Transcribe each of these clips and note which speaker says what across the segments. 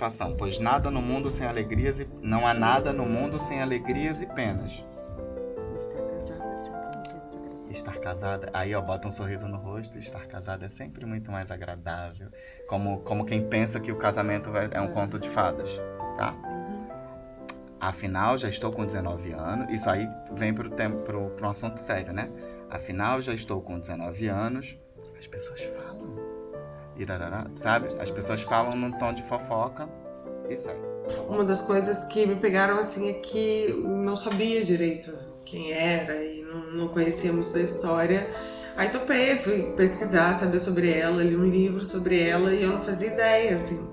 Speaker 1: satisfação, pois nada no mundo sem alegrias e não há nada no mundo sem alegrias e penas. Estar casada, aí ó, bota um sorriso no rosto. Estar casada é sempre muito mais agradável. Como quem pensa que o casamento é um conto de fadas, tá? Afinal, já estou com 19 anos. Isso aí vem pro assunto sério, né? Afinal, já estou com 19 anos. As pessoas falam. Irarará, sabe? As pessoas falam num tom de fofoca e sai.
Speaker 2: Uma das coisas que me pegaram assim é que não sabia direito quem era e não conhecia muito da história. Aí topei, fui pesquisar, saber sobre ela, li um livro sobre ela e eu não fazia ideia, assim,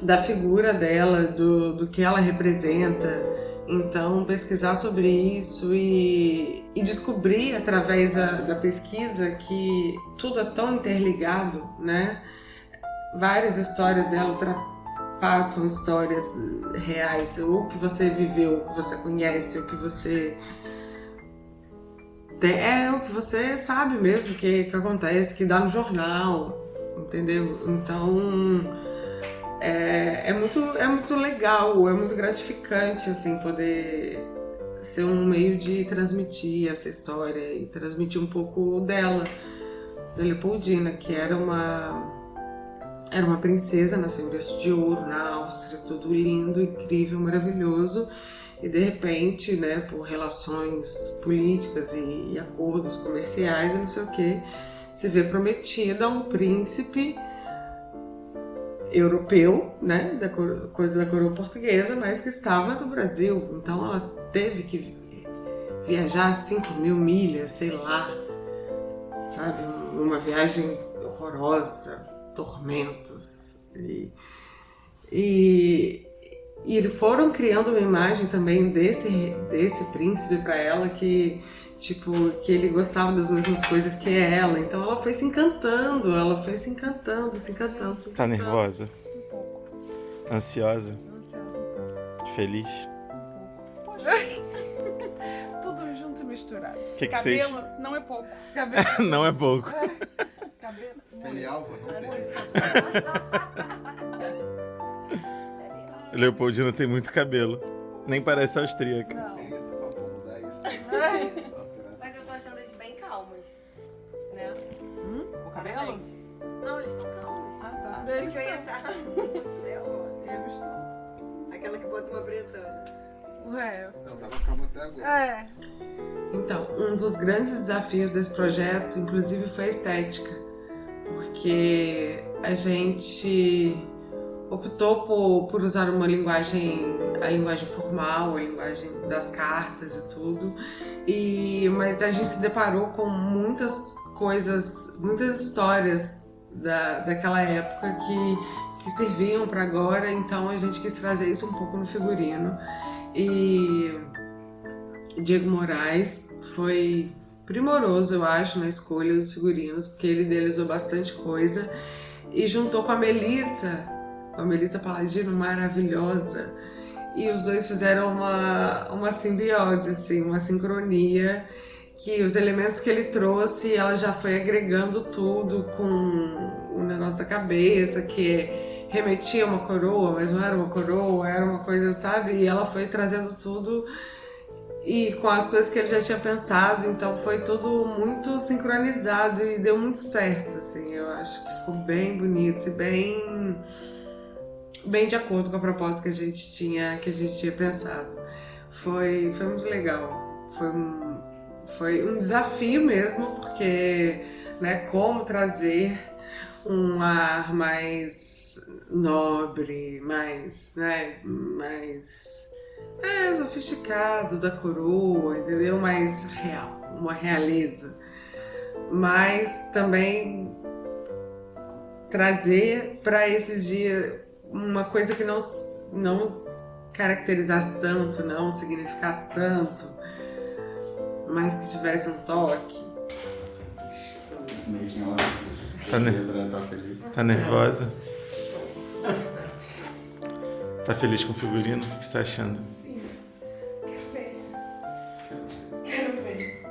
Speaker 2: da figura dela, do que ela representa. Então, pesquisar sobre isso e descobrir através da pesquisa que tudo é tão interligado, né? Várias histórias dela passam histórias reais, o que você viveu, o que você conhece, o que você o que você sabe mesmo que acontece, que dá no jornal, entendeu? Então é muito legal, é muito gratificante assim poder ser um meio de transmitir essa história e transmitir um pouco dela, da Leopoldina, que era uma princesa, nasceu em berço de ouro na Áustria, tudo lindo, incrível, maravilhoso. E de repente, né, por relações políticas e acordos comerciais e não sei o que, se vê prometida a um príncipe europeu, né, coisa da coroa portuguesa, mas que estava no Brasil. Então ela teve que viajar 5.000 milhas, sei lá, sabe, uma viagem horrorosa, tormentos e foram criando uma imagem também desse príncipe para ela que ele gostava das mesmas coisas que ela, então ela foi se encantando.
Speaker 3: Tá nervosa?
Speaker 4: Um pouco.
Speaker 3: Ansiosa?
Speaker 4: Ansiosa um pouco.
Speaker 3: Feliz?
Speaker 4: Poxa. Tudo junto e misturado.
Speaker 3: Que
Speaker 4: Cabelo
Speaker 3: vocês...
Speaker 4: não é pouco. Cabelo.
Speaker 3: Não é pouco.
Speaker 4: Cabelo.
Speaker 1: Tem algo? Não tem.
Speaker 3: Leopoldina tem muito cabelo. Nem parece austríaca.
Speaker 4: Não.
Speaker 1: Isso, faltou mudar isso.
Speaker 5: Mas eu tô achando eles bem calmos, né?
Speaker 4: O cabelo?
Speaker 5: Não, eles estão calmos.
Speaker 4: Ah, tá.
Speaker 5: Eles estão.
Speaker 4: Eles estão.
Speaker 5: Aquela que bota uma pressão.
Speaker 4: Ué.
Speaker 1: Não, tava calmo até agora.
Speaker 4: É.
Speaker 2: Então, um dos grandes desafios desse projeto, inclusive, foi a estética, porque a gente optou por usar a linguagem formal, a linguagem das cartas e tudo, mas a gente se deparou com muitas coisas, muitas histórias daquela época que serviam para agora, então a gente quis trazer isso um pouco no figurino. E Diego Moraes foi primoroso, eu acho, na escolha dos figurinos, porque ele idealizou bastante coisa e juntou com a Melissa Paladino, maravilhosa, e os dois fizeram uma simbiose, assim, uma sincronia, que os elementos que ele trouxe, ela já foi agregando tudo com o negócio da cabeça, que remetia a uma coroa, mas não era uma coroa, era uma coisa, sabe? E ela foi trazendo tudo e com as coisas que ele já tinha pensado, então foi tudo muito sincronizado e deu muito certo, assim. Eu acho que ficou bem bonito e bem de acordo com a proposta que a gente tinha pensado. Foi muito legal. Foi um desafio mesmo, porque, né, como trazer um ar mais nobre, mais sofisticado da coroa, entendeu? Mais real, uma realeza. Mas também trazer para esses dias uma coisa que não caracterizasse tanto, não significasse tanto, mas que tivesse um toque.
Speaker 3: Tá nervosa?
Speaker 4: Bastante.
Speaker 3: Tá feliz com o figurino? O que você tá achando?
Speaker 4: Sim. Quero ver.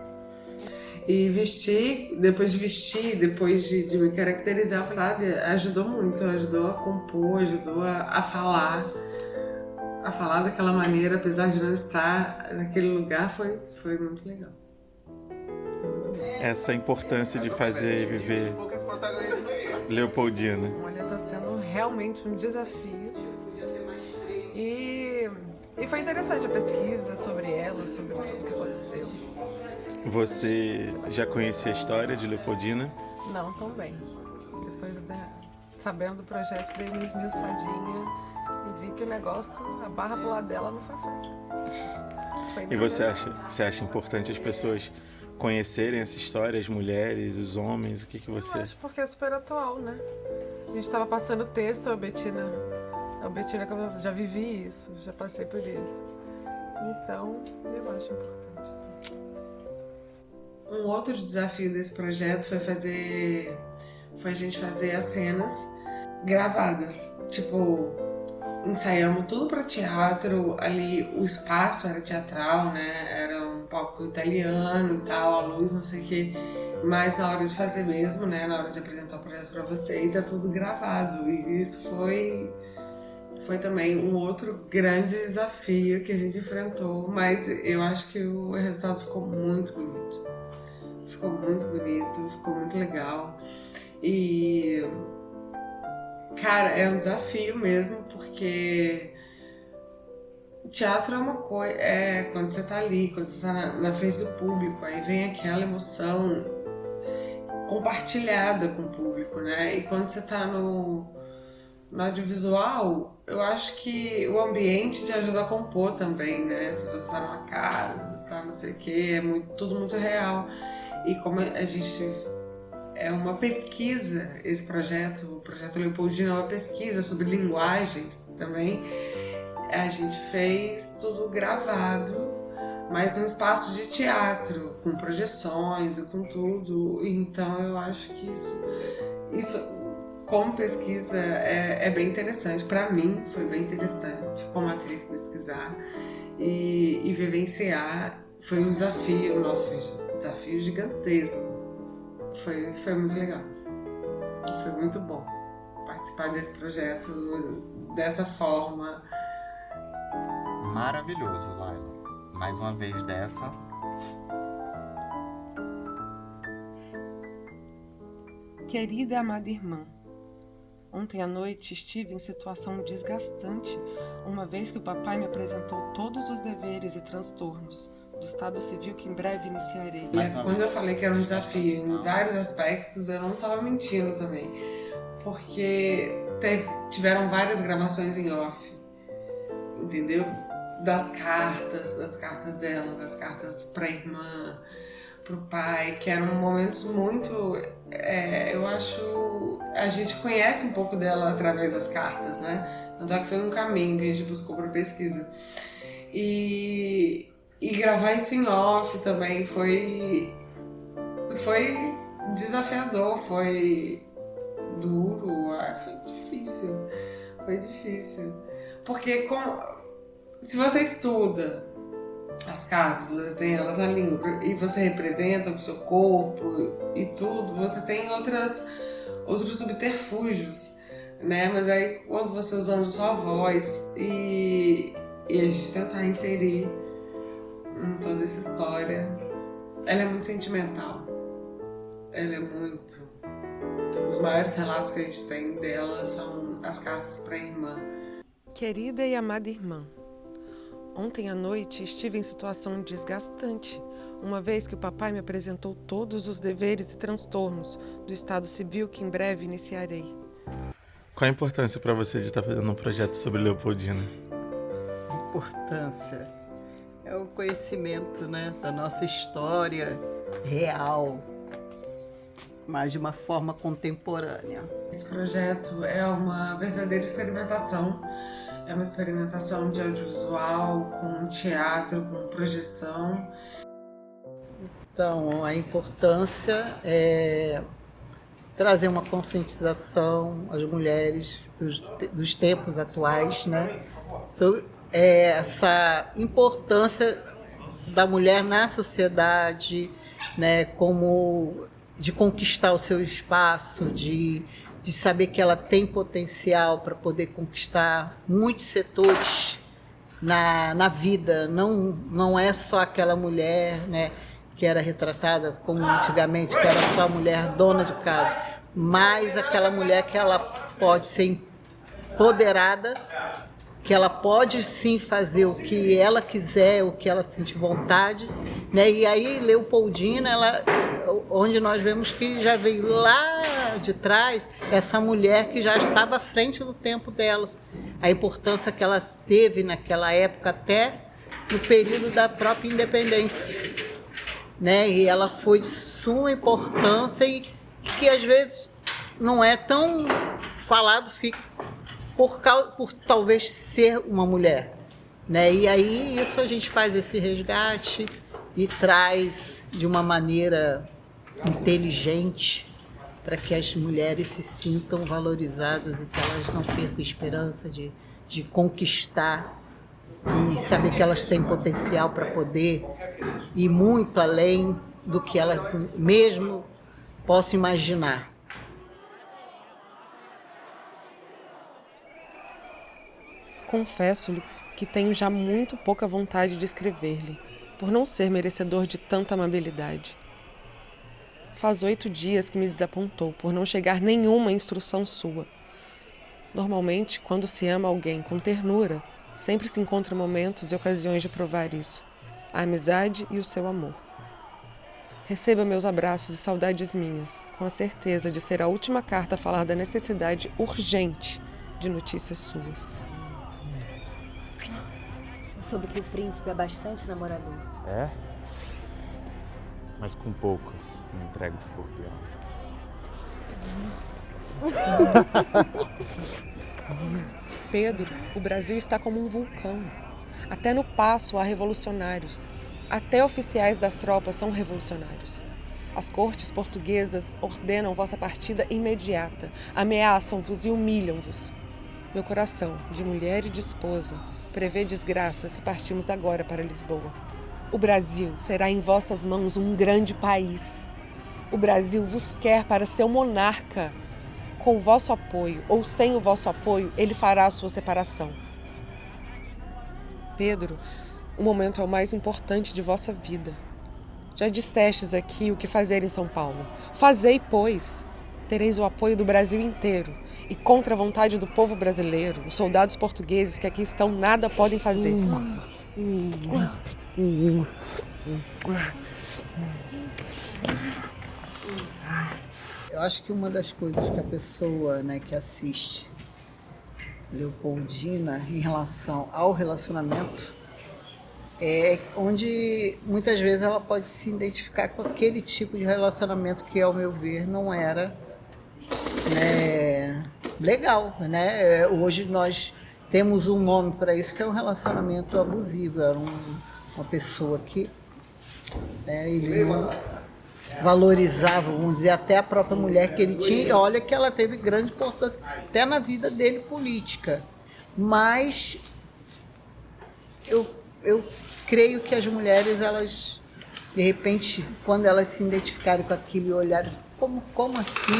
Speaker 2: E vestir, depois de me caracterizar, sabe, ajudou muito, ajudou a compor, ajudou a falar daquela maneira, apesar de não estar naquele lugar, foi muito legal.
Speaker 3: Essa importância de fazer e viver Leopoldina.
Speaker 4: Olha, tá sendo realmente um desafio. E foi interessante a pesquisa sobre ela, sobre tudo que aconteceu.
Speaker 3: Você já conhecia a história de Leopoldina?
Speaker 4: Não tão bem. Depois, sabendo do projeto, dei uma esmiuçadinha e vi que o negócio, a barra pro lado dela não foi fácil.
Speaker 3: E você acha importante as pessoas conhecerem essa história, as mulheres, os homens? O que
Speaker 4: Eu
Speaker 3: você...
Speaker 4: acho porque é super atual, né? A gente estava passando texto, a Betina que eu já vivi isso, já passei por isso. Então, eu acho importante.
Speaker 2: Um outro desafio desse projeto foi a gente fazer as cenas gravadas. Tipo, ensaiamos tudo para teatro, ali o espaço era teatral, né? Era um palco italiano e tal, a luz, não sei o quê. Mas na hora de fazer mesmo, né? Na hora de apresentar o projeto para vocês, é tudo gravado. E isso foi também um outro grande desafio que a gente enfrentou, mas eu acho que o resultado ficou muito bonito. Ficou muito bonito, ficou muito legal. E, cara, é um desafio mesmo, porque teatro é uma coisa, quando você tá ali, quando você tá na frente do público, aí vem aquela emoção compartilhada com o público, né? E quando você tá no audiovisual, eu acho que o ambiente te ajuda a compor também, né? Se você tá numa casa, se você tá não sei o quê, tudo muito real. E como a gente... É uma pesquisa, esse projeto, o Projeto Leopoldina é uma pesquisa sobre linguagens também. A gente fez tudo gravado, mas num espaço de teatro, com projeções e com tudo. Então eu acho que isso como pesquisa é bem interessante. Para mim foi bem interessante, como atriz, pesquisar e vivenciar. Foi um desafio, nossa, foi um desafio gigantesco. Foi muito legal. Foi muito bom participar desse projeto dessa forma.
Speaker 1: Maravilhoso, Laila. Mais uma vez dessa.
Speaker 4: Querida e amada irmã, ontem à noite estive em situação desgastante, uma vez que o papai me apresentou todos os deveres e transtornos do estado civil que em breve iniciarei.
Speaker 2: Quando eu falei que era um desafio em vários aspectos, eu não estava mentindo também, porque tiveram várias gravações em off, entendeu? Das cartas dela, das cartas para a irmã, para o pai, que eram momentos muito, eu acho, a gente conhece um pouco dela através das cartas, né? Tanto é que foi um caminho que a gente buscou para pesquisa. E gravar isso em off também foi desafiador, foi duro, foi difícil. Porque se você estuda as cartas, você tem elas na língua e você representa o seu corpo e tudo, você tem outros subterfúgios, né? Mas aí quando você usando só a voz e a gente tentar inserir em toda essa história, ela é muito sentimental. Ela é muito... Os maiores relatos que a gente tem dela são as cartas para a irmã.
Speaker 4: Querida e amada irmã, ontem à noite estive em situação desgastante, uma vez que o papai me apresentou todos os deveres e transtornos do estado civil que em breve iniciarei.
Speaker 3: Qual a importância para você de estar fazendo um projeto sobre Leopoldina?
Speaker 6: A importância é o conhecimento, né, da nossa história real, mas de uma forma contemporânea.
Speaker 2: Esse projeto é uma verdadeira experimentação. É uma experimentação de audiovisual, com teatro, com projeção.
Speaker 6: Então, a importância é trazer uma conscientização às mulheres dos tempos atuais, né? Sobre essa importância da mulher na sociedade né, como de conquistar o seu espaço, de saber que ela tem potencial para poder conquistar muitos setores na vida. Não é só aquela mulher, né, que era retratada como antigamente, que era só a mulher dona de casa, mas aquela mulher que ela pode ser empoderada, que ela pode sim fazer o que ela quiser, o que ela sentir vontade, né? E aí Leopoldina, onde nós vemos que já veio lá de trás essa mulher que já estava à frente do tempo dela, a importância que ela teve naquela época até no período da própria independência, né? E ela foi de suma importância e que às vezes não é tão falado, por talvez ser uma mulher, né? E aí isso a gente faz esse resgate e traz de uma maneira inteligente para que as mulheres se sintam valorizadas e que elas não percam esperança de conquistar e saber que elas têm potencial para poder ir muito além do que elas mesmo possam imaginar.
Speaker 4: Confesso-lhe que tenho já muito pouca vontade de escrever-lhe, por não ser merecedor de tanta amabilidade. Faz 8 dias que me desapontou por não chegar nenhuma instrução sua. Normalmente, quando se ama alguém com ternura, sempre se encontra momentos e ocasiões de provar isso, a amizade e o seu amor. Receba meus abraços e saudades minhas, com a certeza de ser a última carta a falar da necessidade urgente de notícias suas.
Speaker 5: Soube que o príncipe é bastante namorador.
Speaker 3: É? Mas com poucas me entrego de corpo e alma.
Speaker 4: Pedro, o Brasil está como um vulcão. Até no paço há revolucionários. Até oficiais das tropas são revolucionários. As cortes portuguesas ordenam vossa partida imediata, ameaçam-vos e humilham-vos. Meu coração, de mulher e de esposa, prevê desgraça se partimos agora para Lisboa. O Brasil será em vossas mãos um grande país. O Brasil vos quer para seu monarca. Com o vosso apoio ou sem o vosso apoio, ele fará a sua separação. Pedro, o momento é o mais importante de vossa vida. Já dissestes aqui o que fazer em São Paulo. Fazei, pois. Tereis o apoio do Brasil inteiro. E contra a vontade do povo brasileiro, os soldados portugueses que aqui estão nada podem fazer.
Speaker 6: Eu acho que uma das coisas que a pessoa, né, que assiste Leopoldina em relação ao relacionamento é onde muitas vezes ela pode se identificar com aquele tipo de relacionamento que, ao meu ver, não era, né, legal, né? Hoje nós temos um nome para isso, que é um relacionamento abusivo. Era uma pessoa que, né, ele não valorizava, vamos dizer, até a própria mulher que ele tinha. E olha que ela teve grande importância até na vida dele política. Mas eu creio que as mulheres, elas, de repente, quando elas se identificarem com aquilo e olharem, como assim?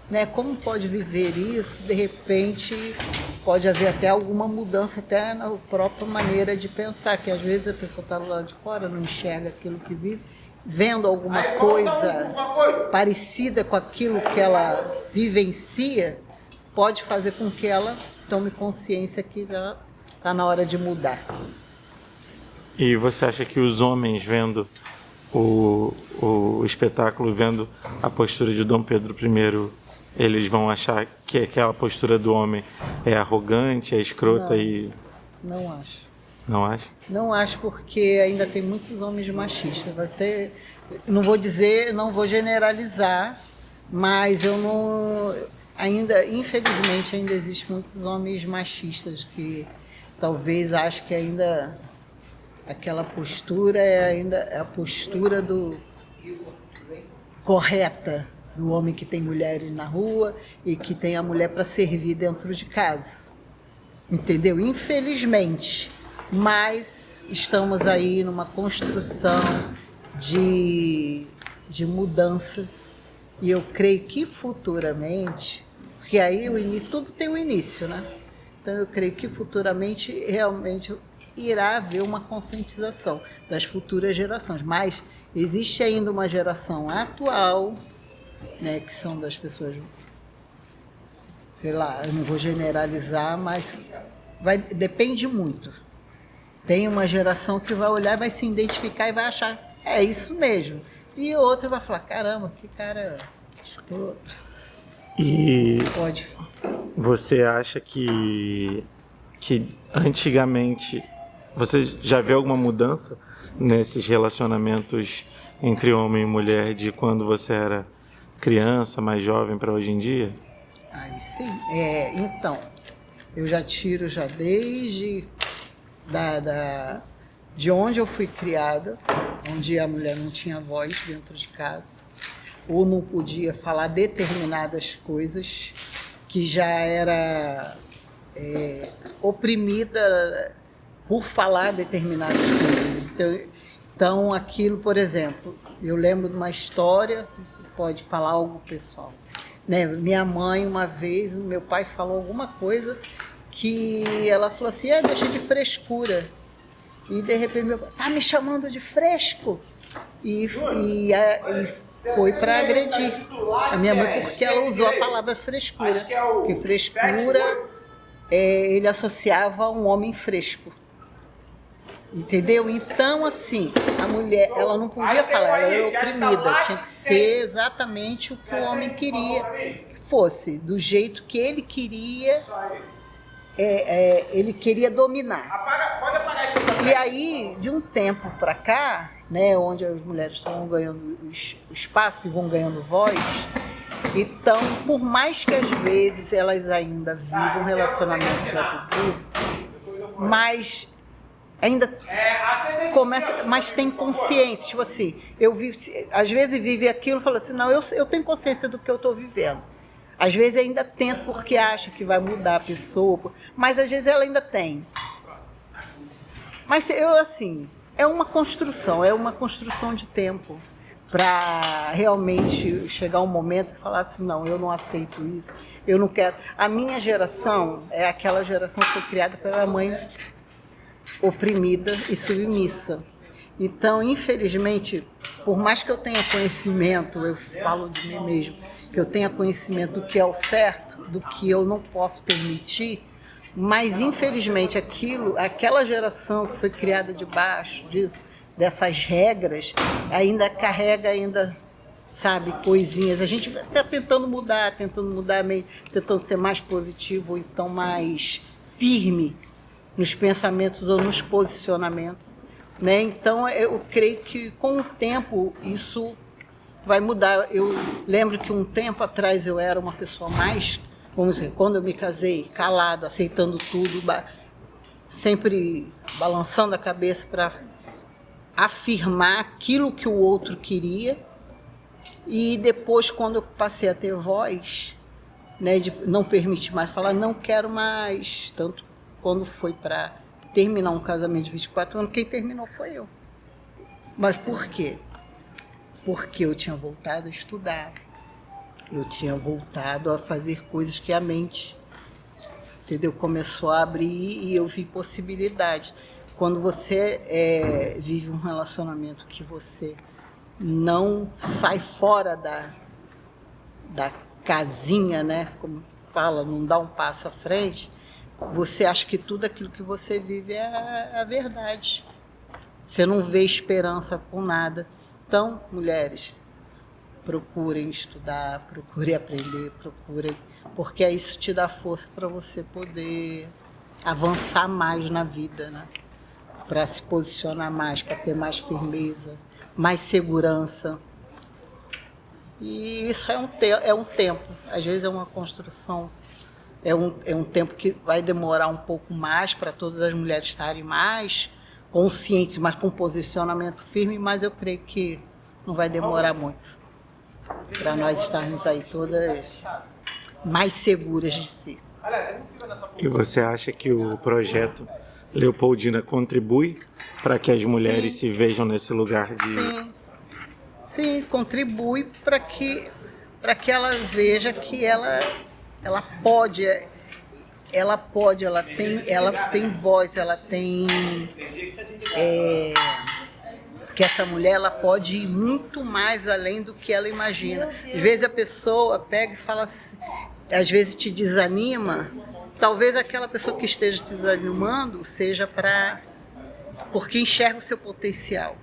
Speaker 6: Né? Como pode viver isso? De repente, pode haver até alguma mudança até na própria maneira de pensar, que às vezes a pessoa está lá de fora, não enxerga aquilo que vive, vendo alguma coisa parecida com aquilo que ela vivencia, pode fazer com que ela tome consciência que já está na hora de mudar.
Speaker 3: E você acha que os homens vendo o espetáculo, vendo a postura de Dom Pedro I, eles vão achar que aquela postura do homem é arrogante, é escrota?
Speaker 6: Não acho.
Speaker 3: Não acha?
Speaker 6: Não acho, porque ainda tem muitos homens machistas. Não vou generalizar, mas infelizmente ainda existem muitos homens machistas que talvez achem que ainda aquela postura é ainda a postura correta do homem que tem mulheres na rua e que tem a mulher para servir dentro de casa. Entendeu? Infelizmente. Mas estamos aí numa construção de mudança. E eu creio que futuramente, porque aí tudo tem um início, né? Então eu creio que futuramente realmente irá haver uma conscientização das futuras gerações. Mas existe ainda uma geração atual, né, que são das pessoas, sei lá, eu não vou generalizar, mas depende muito. Tem uma geração que vai olhar, vai se identificar e vai achar, é isso mesmo. E outra vai falar, caramba, que cara escroto.
Speaker 3: E
Speaker 6: pode.
Speaker 3: Você acha que antigamente, você já viu alguma mudança nesses relacionamentos entre homem e mulher de quando você era criança, mais jovem, para hoje em dia?
Speaker 6: Aí sim. Então, eu já tiro desde de onde eu fui criada, onde a mulher não tinha voz dentro de casa, ou não podia falar determinadas coisas, que já era oprimida por falar determinadas coisas. Então, aquilo, por exemplo, eu lembro de uma história, você pode falar algo pessoal, né? Minha mãe, uma vez, meu pai falou alguma coisa que ela falou assim, deixa de frescura. E de repente meu pai, tá me chamando de fresco? E foi para agredir a minha mãe, porque ela usou a palavra frescura. Porque frescura, ele associava a um homem fresco. Entendeu? Então, assim, a mulher, ela não podia falar, ela era oprimida. Tinha que ser exatamente o que o homem queria que fosse, do jeito que ele queria. Ele queria dominar. E aí, de um tempo para cá, né, onde as mulheres estão ganhando espaço e vão ganhando voz, então, por mais que às vezes elas ainda vivam um relacionamento abusivo, mas ainda começa, mas tem consciência, tipo assim, às vezes vive aquilo e fala assim, não, eu tenho consciência do que eu estou vivendo. Às vezes ainda tenta porque acha que vai mudar a pessoa, mas às vezes ela ainda tem. Mas é uma construção de tempo para realmente chegar um momento e falar assim, não, eu não aceito isso, eu não quero. A minha geração é aquela geração que foi criada pela mãe oprimida e submissa. Então, infelizmente, por mais que eu tenha conhecimento, eu falo de mim mesmo, que eu tenha conhecimento do que é o certo, do que eu não posso permitir, mas infelizmente aquela geração que foi criada debaixo dessas regras, ainda carrega sabe, coisinhas. A gente está tentando mudar, tentando ser mais positivo, ou então mais firme nos pensamentos ou nos posicionamentos, né? Então, eu creio que com o tempo isso vai mudar. Eu lembro que um tempo atrás eu era uma pessoa mais, vamos dizer, quando eu me casei, calada, aceitando tudo, sempre balançando a cabeça para afirmar aquilo que o outro queria. E depois, quando eu passei a ter voz, né, de não permitir mais falar, não quero mais, tanto quando foi para terminar um casamento de 24 anos, quem terminou foi eu. Mas por quê? Porque eu tinha voltado a estudar, eu tinha voltado a fazer coisas que a mente, entendeu, começou a abrir e eu vi possibilidades. Quando você vive um relacionamento que você não sai fora da casinha, né, como fala, não dá um passo à frente, você acha que tudo aquilo que você vive é a verdade. Você não vê esperança por nada. Então, mulheres, procurem estudar, procurem aprender, porque isso te dá força para você poder avançar mais na vida, né? Para se posicionar mais, para ter mais firmeza, mais segurança. E isso é um tempo, às vezes é uma construção, é um tempo que vai demorar um pouco mais para todas as mulheres estarem mais conscientes, mas com posicionamento firme, mas eu creio que não vai demorar muito para nós estarmos aí todas mais seguras de si.
Speaker 3: E você acha que o projeto Leopoldina contribui para que as mulheres se vejam nesse lugar de
Speaker 6: sim, contribui para que ela veja que ela pode, ela tem voz, ela tem que essa mulher ela pode ir muito mais além do que ela imagina. Às vezes a pessoa pega e fala assim, às vezes te desanima, talvez aquela pessoa que esteja te desanimando seja porque enxerga o seu potencial,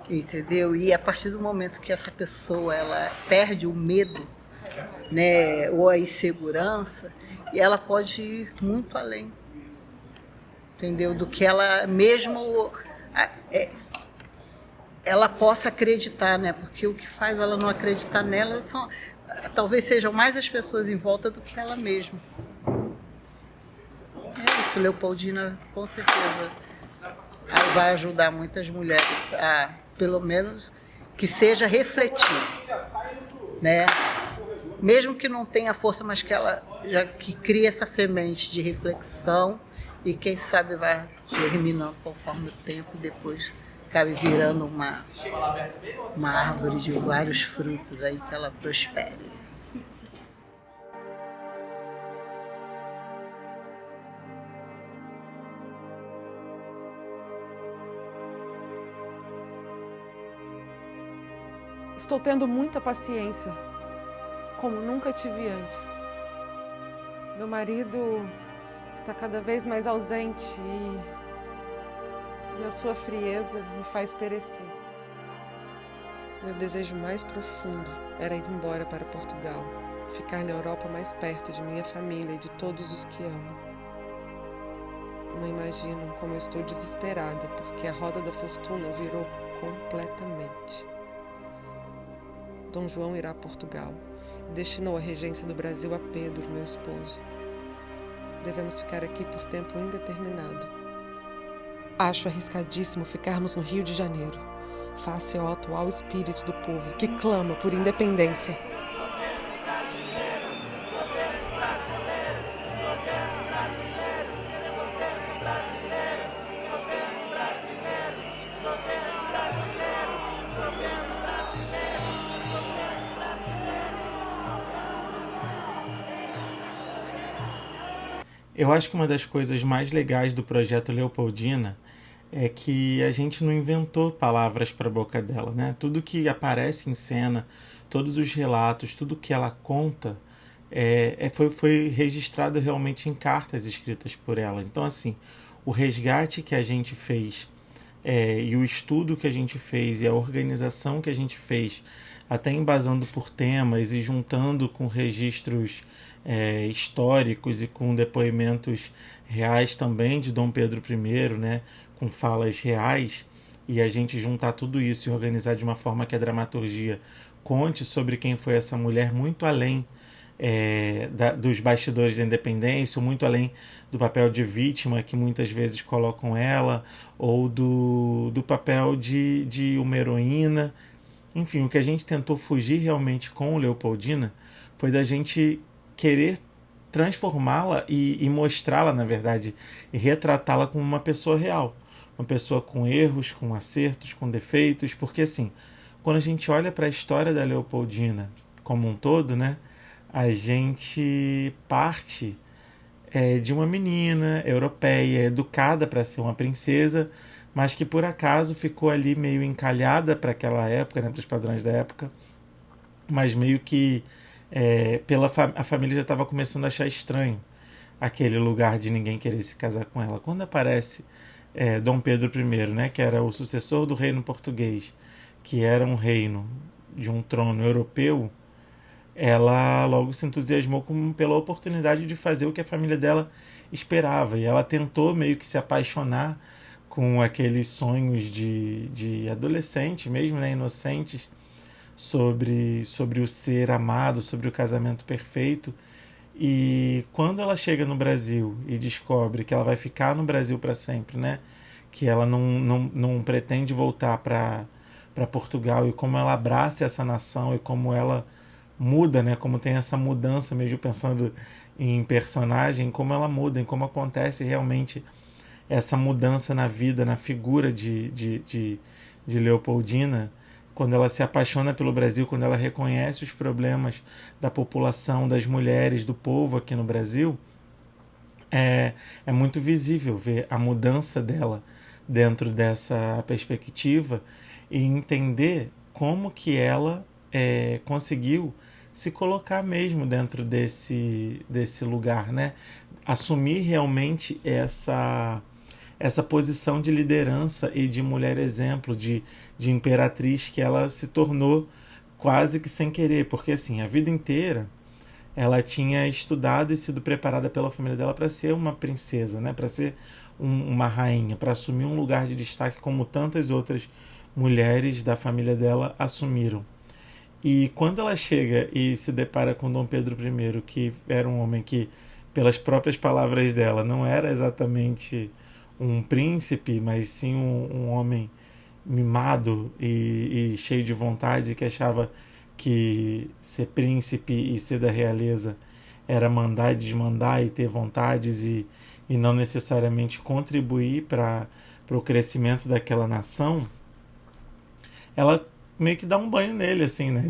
Speaker 6: entendeu? E a partir do momento que essa pessoa ela perde o medo, né, ou a insegurança, e ela pode ir muito além, entendeu? Do que ela mesmo ela possa acreditar, né? Porque o que faz ela não acreditar nela talvez sejam mais as pessoas em volta do que ela mesma. É isso, Leopoldina, com certeza vai ajudar muitas mulheres a, pelo menos, que seja refletir, né? Mesmo que não tenha força, mas que ela que crie essa semente de reflexão e quem sabe vai germinando conforme o tempo e depois acabe virando uma árvore de vários frutos aí que ela prospere.
Speaker 4: Estou tendo muita paciência, como nunca tive antes. Meu marido está cada vez mais ausente e a sua frieza me faz perecer. Meu desejo mais profundo era ir embora para Portugal, ficar na Europa mais perto de minha família e de todos os que amo. Não imaginam como eu estou desesperada, porque a roda da fortuna virou completamente. Dom João irá a Portugal e destinou a regência do Brasil a Pedro, meu esposo. Devemos ficar aqui por tempo indeterminado. Acho arriscadíssimo ficarmos no Rio de Janeiro, face ao atual espírito do povo que clama por independência.
Speaker 3: Eu acho que uma das coisas mais legais do projeto Leopoldina é que a gente não inventou palavras para a boca dela, né? Tudo que aparece em cena, todos os relatos, tudo que ela conta foi registrado realmente em cartas escritas por ela. Então, assim, o resgate que a gente fez e o estudo que a gente fez e a organização que a gente fez, até embasando por temas e juntando com registros históricos e com depoimentos reais também de Dom Pedro I, né, com falas reais, e a gente juntar tudo isso e organizar de uma forma que a dramaturgia conte sobre quem foi essa mulher muito além dos bastidores da independência, muito além do papel de vítima que muitas vezes colocam ela, ou do papel de uma heroína. Enfim, o que a gente tentou fugir realmente com o Leopoldina foi da gente querer transformá-la e mostrá-la, na verdade, e retratá-la como uma pessoa real. Uma pessoa com erros, com acertos, com defeitos, porque assim, quando a gente olha para a história da Leopoldina como um todo, né, a gente parte de uma menina europeia, educada para ser uma princesa, mas que por acaso ficou ali meio encalhada para aquela época, né, para os padrões da época, mas meio que a família já estava começando a achar estranho aquele lugar de ninguém querer se casar com ela. Quando aparece Dom Pedro I, né, que era o sucessor do reino português, que era um reino de um trono europeu, ela logo se entusiasmou pela oportunidade de fazer o que a família dela esperava, e ela tentou meio que se apaixonar com aqueles sonhos de adolescente mesmo, né, inocentes, sobre o ser amado, sobre o casamento perfeito. E quando ela chega no Brasil e descobre que ela vai ficar no Brasil para sempre, né, que ela não pretende voltar para Portugal, e como ela abraça essa nação e como ela muda, né, como tem essa mudança, mesmo pensando em personagem, como ela muda, em como acontece realmente essa mudança na vida, na figura de Leopoldina, quando ela se apaixona pelo Brasil, quando ela reconhece os problemas da população, das mulheres, do povo aqui no Brasil, é muito visível ver a mudança dela dentro dessa perspectiva e entender como que ela conseguiu se colocar mesmo dentro desse lugar, né? Assumir realmente essa posição de liderança e de mulher exemplo, de imperatriz que ela se tornou quase que sem querer, porque assim, a vida inteira ela tinha estudado e sido preparada pela família dela para ser uma princesa, né? Para ser uma rainha, para assumir um lugar de destaque como tantas outras mulheres da família dela assumiram. E quando ela chega e se depara com Dom Pedro I, que era um homem que, pelas próprias palavras dela, não era exatamente um príncipe, mas sim um homem mimado e cheio de vontade, que achava que ser príncipe e ser da realeza era mandar e desmandar e ter vontades e não necessariamente contribuir para o crescimento daquela nação, ela meio que dá um banho nele, assim, né?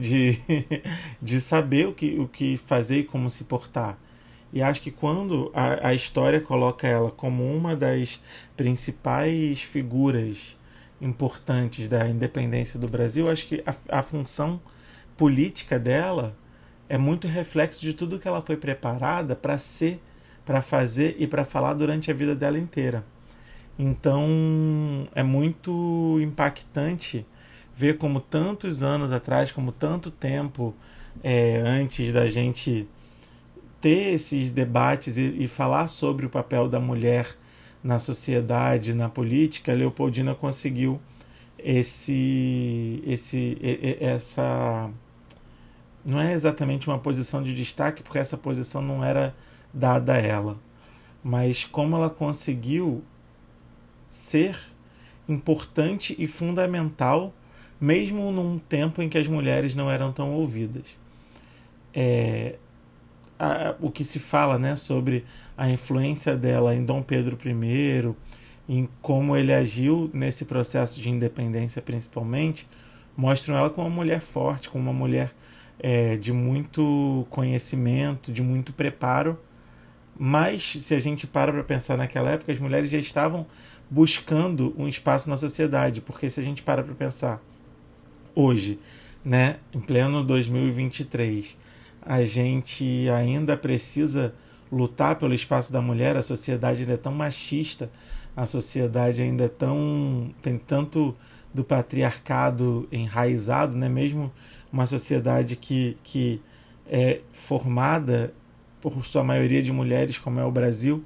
Speaker 3: De saber o que fazer e como se portar. E acho que quando a história coloca ela como uma das principais figuras importantes da independência do Brasil, acho que a função política dela é muito reflexo de tudo que ela foi preparada para ser, para fazer e para falar durante a vida dela inteira. Então é muito impactante ver como tantos anos atrás, como tanto tempo antes da gente ter esses debates e falar sobre o papel da mulher na sociedade, na política, Leopoldina conseguiu essa não é exatamente uma posição de destaque, porque essa posição não era dada a ela, mas como ela conseguiu ser importante e fundamental, mesmo num tempo em que as mulheres não eram tão ouvidas. O que se fala, né, sobre a influência dela em Dom Pedro I, em como ele agiu nesse processo de independência principalmente, mostram ela como uma mulher forte, como uma mulher de muito conhecimento, de muito preparo. Mas se a gente para pensar naquela época, as mulheres já estavam buscando um espaço na sociedade, porque se a gente para pensar hoje, né, em pleno 2023, a gente ainda precisa lutar pelo espaço da mulher, a sociedade ainda é tão machista, a sociedade ainda tem tanto do patriarcado enraizado, né, mesmo uma sociedade que é formada por sua maioria de mulheres, como é o Brasil,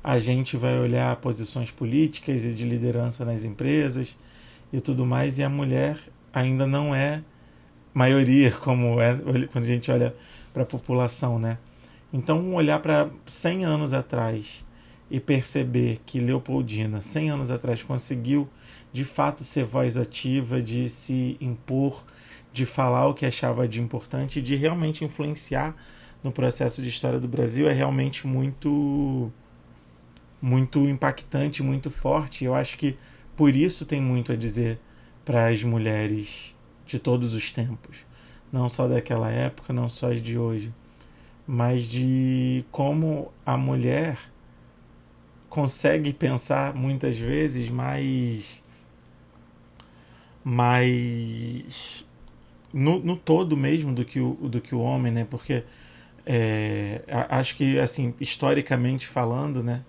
Speaker 3: a gente vai olhar posições políticas e de liderança nas empresas e tudo mais, e a mulher ainda não é maioria, como é quando a gente olha para a população, né? Então, olhar para 100 anos atrás e perceber que Leopoldina, 100 anos atrás, conseguiu de fato ser voz ativa, de se impor, de falar o que achava de importante e de realmente influenciar no processo de história do Brasil, é realmente muito impactante, muito forte. Eu acho que por isso tem muito a dizer para as mulheres de todos os tempos, não só daquela época, não só as de hoje, mas de como a mulher consegue pensar muitas vezes mais no todo mesmo do que o homem, né? Porque acho que, assim, historicamente falando, né,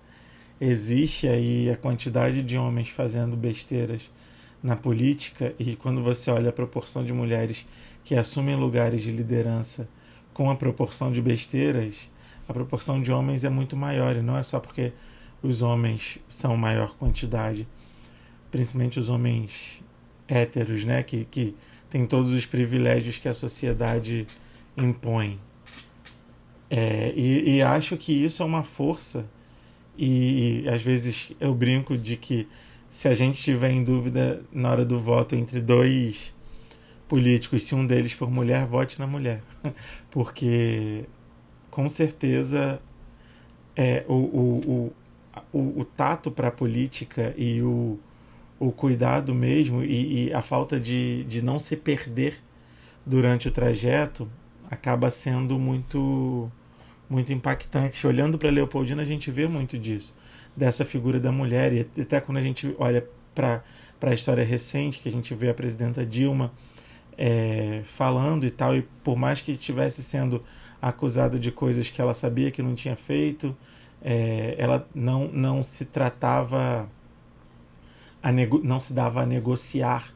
Speaker 3: existe aí a quantidade de homens fazendo besteiras na política, e quando você olha a proporção de mulheres que assumem lugares de liderança com a proporção de besteiras, a proporção de homens é muito maior, e não é só porque os homens são maior quantidade, principalmente os homens héteros, né, que têm todos os privilégios que a sociedade impõe. E acho que isso é uma força, e às vezes eu brinco de que se a gente tiver em dúvida na hora do voto entre dois políticos, se um deles for mulher, vote na mulher. Porque, com certeza, o tato para a política e o o cuidado mesmo e a falta de não se perder durante o trajeto acaba sendo muito, muito impactante. Olhando para Leopoldina, a gente vê muito disso, dessa figura da mulher, e até quando a gente olha para a história recente, que a gente vê a presidenta Dilma falando e tal, e por mais que estivesse sendo acusada de coisas que ela sabia que não tinha feito, ela não se tratava, não se dava a negociar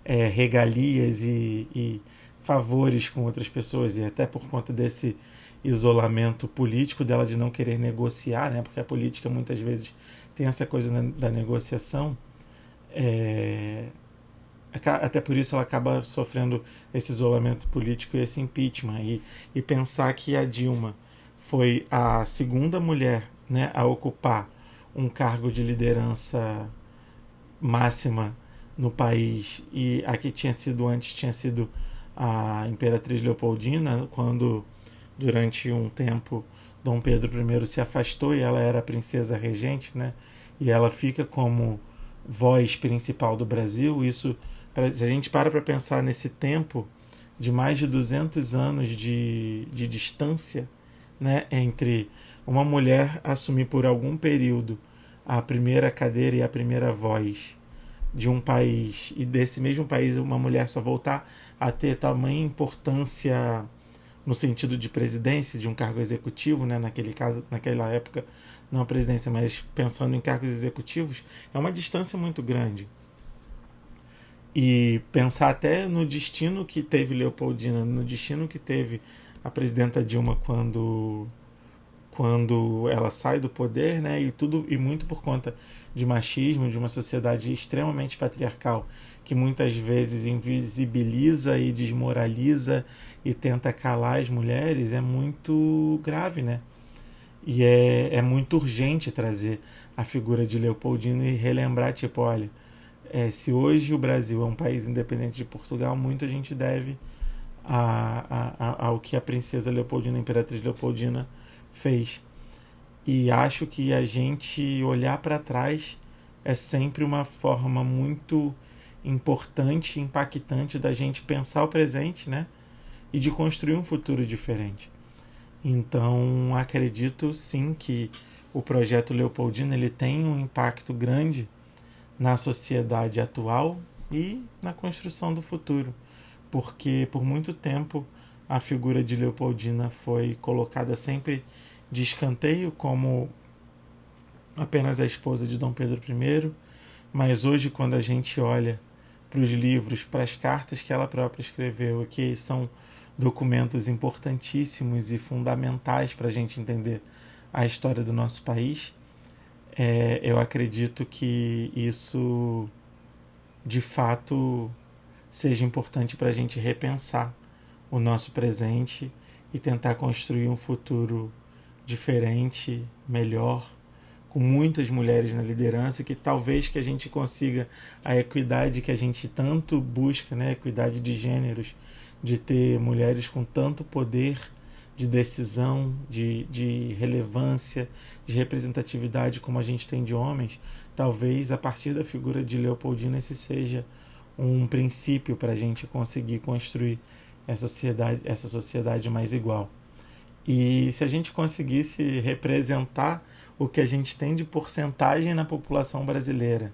Speaker 3: regalias e favores com outras pessoas, e até por conta desse isolamento político dela de não querer negociar, né, porque a política muitas vezes tem essa coisa da negociação, até por isso ela acaba sofrendo esse isolamento político e esse impeachment. E pensar que a Dilma foi a segunda mulher, né, a ocupar um cargo de liderança máxima no país, e a que tinha sido antes tinha sido a Imperatriz Leopoldina, quando durante um tempo Dom Pedro I se afastou e ela era a princesa regente, né, e ela fica como voz principal do Brasil. Isso, se a gente para pensar nesse tempo de mais de 200 anos de distância, né, entre uma mulher assumir por algum período a primeira cadeira e a primeira voz de um país, e desse mesmo país uma mulher só voltar a ter tamanha importância no sentido de presidência, de um cargo executivo, né, naquele caso, naquela época, não a presidência, mas pensando em cargos executivos, é uma distância muito grande. E pensar até no destino que teve Leopoldina, no destino que teve a presidenta Dilma quando ela sai do poder, né, e muito por conta de machismo, de uma sociedade extremamente patriarcal, que muitas vezes invisibiliza e desmoraliza e tenta calar as mulheres, é muito grave, né? E é muito urgente trazer a figura de Leopoldina e relembrar, tipo, olha, se hoje o Brasil é um país independente de Portugal, muito a gente deve ao que a princesa Leopoldina, a imperatriz Leopoldina, fez. E acho que a gente olhar para trás é sempre uma forma muito importante, impactante da gente pensar o presente, né? E de construir um futuro diferente. Então, acredito sim que o projeto Leopoldina ele tem um impacto grande na sociedade atual e na construção do futuro, porque por muito tempo a figura de Leopoldina foi colocada sempre de escanteio como apenas a esposa de Dom Pedro I, mas hoje, quando a gente olha para os livros, para as cartas que ela própria escreveu, que são documentos importantíssimos e fundamentais para a gente entender a história do nosso país, eu acredito que isso, de fato, seja importante para a gente repensar o nosso presente e tentar construir um futuro diferente, melhor, com muitas mulheres na liderança, que talvez que a gente consiga a equidade que a gente tanto busca, né? Equidade de gêneros, de ter mulheres com tanto poder de decisão, de relevância, de representatividade como a gente tem de homens. Talvez a partir da figura de Leopoldina esse seja um princípio para a gente conseguir construir essa sociedade mais igual. E se a gente conseguisse representar o que a gente tem de porcentagem na população brasileira,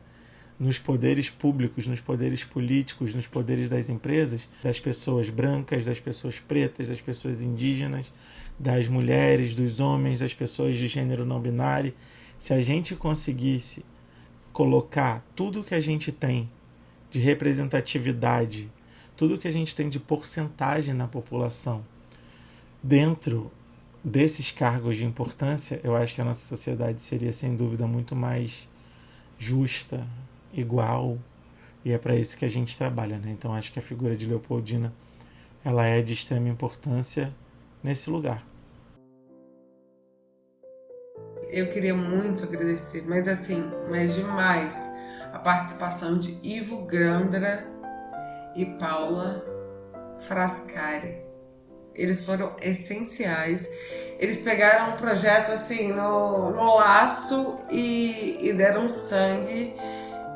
Speaker 3: nos poderes públicos, nos poderes políticos, nos poderes das empresas, das pessoas brancas, das pessoas pretas, das pessoas indígenas, das mulheres, dos homens, das pessoas de gênero não binário, se a gente conseguisse colocar tudo que a gente tem de representatividade, tudo que a gente tem de porcentagem na população dentro desses cargos de importância, eu acho que a nossa sociedade seria, sem dúvida, muito mais justa, igual, e é para isso que a gente trabalha, né? Então acho que a figura de Leopoldina ela é de extrema importância nesse lugar.
Speaker 2: Eu queria muito agradecer, mas demais, a participação de Ivo Grandra e Paula Frascari. Eles foram essenciais. Eles pegaram um projeto assim no laço e deram sangue.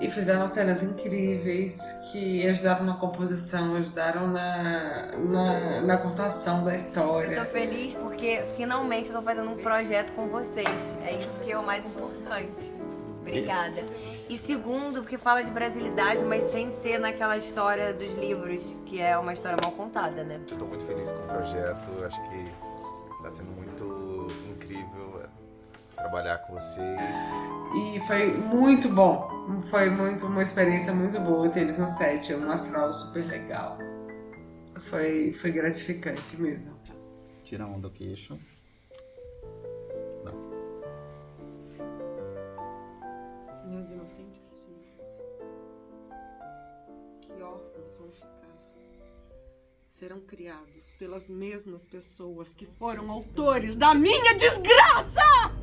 Speaker 2: e fizeram cenas incríveis que ajudaram na composição, ajudaram na contação da história.
Speaker 5: Eu tô feliz porque finalmente eu tô fazendo um projeto com vocês. É isso que é o mais importante. Obrigada. E segundo, porque fala de brasilidade, mas sem ser naquela história dos livros, que é uma história mal contada, né?
Speaker 7: Estou muito feliz com o projeto, acho que está sendo muito incrível trabalhar com vocês.
Speaker 2: E foi muito bom, foi uma experiência muito boa ter eles no set, um astral super legal. Foi gratificante mesmo.
Speaker 1: Tira um do queixo.
Speaker 4: Meus inocentes filhos, que órfãos vão ficar, serão criados pelas mesmas pessoas que foram autores da minha desgraça!